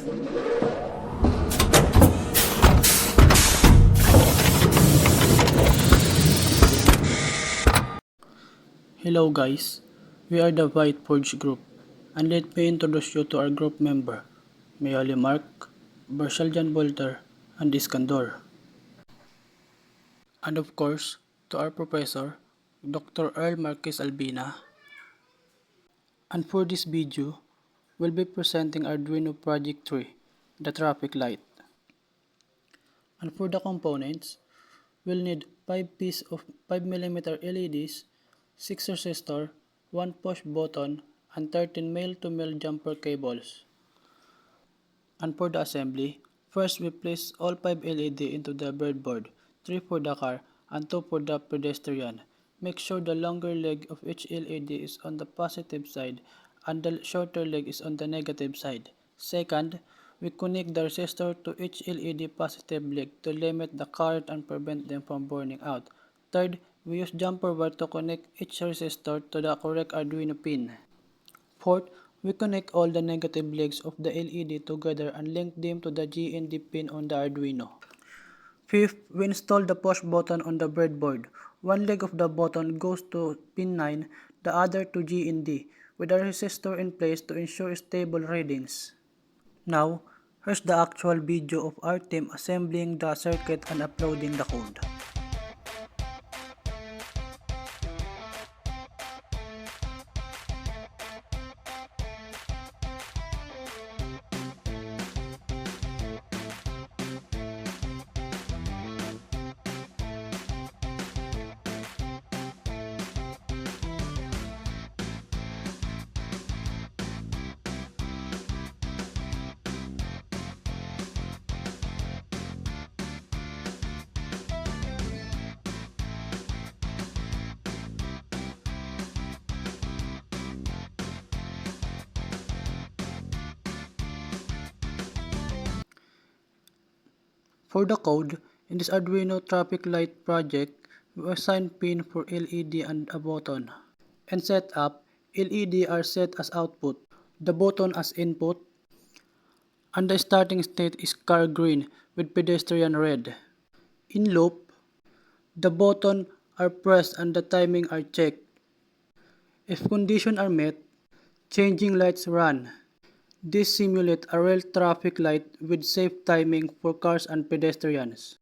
Hello guys, we are the White Forge group, and let me introduce you to our group member, Mayali Mark, Barsaljan Bolter, and Iskandor. And of course, to our professor, Dr. Earl Marquez Albina. And for this video, we'll be presenting Arduino Project 3, the traffic light. And for the components, we'll need 5 pieces of 5mm LEDs, 6 resistor, 1 push button, and 13 male-to-male jumper cables. And for the assembly, first we place all 5 LED into the breadboard, 3 for the car and 2 for the pedestrian. Make sure the longer leg of each LED is on the positive side and the shorter leg is on the negative side. Second, we connect the resistor to each LED positive leg to limit the current and prevent them from burning out. Third, we use jumper wire to connect each resistor to the correct Arduino pin. Fourth, we connect all the negative legs of the LED together and link them to the GND pin on the Arduino. Fifth, we install the push button on the breadboard. One leg of the button goes to pin 9, the other to GND, with a resistor in place to ensure stable readings. Now, here's the actual video of our team assembling the circuit and uploading the code. For the code, in this Arduino traffic light project, we assign pin for LED and a button. In setup, LED are set as output, the button as input, and the starting state is car green with pedestrian red. In loop, the buttons are pressed and the timing are checked. If conditions are met, changing lights run. This simulates a real traffic light with safe timing for cars and pedestrians.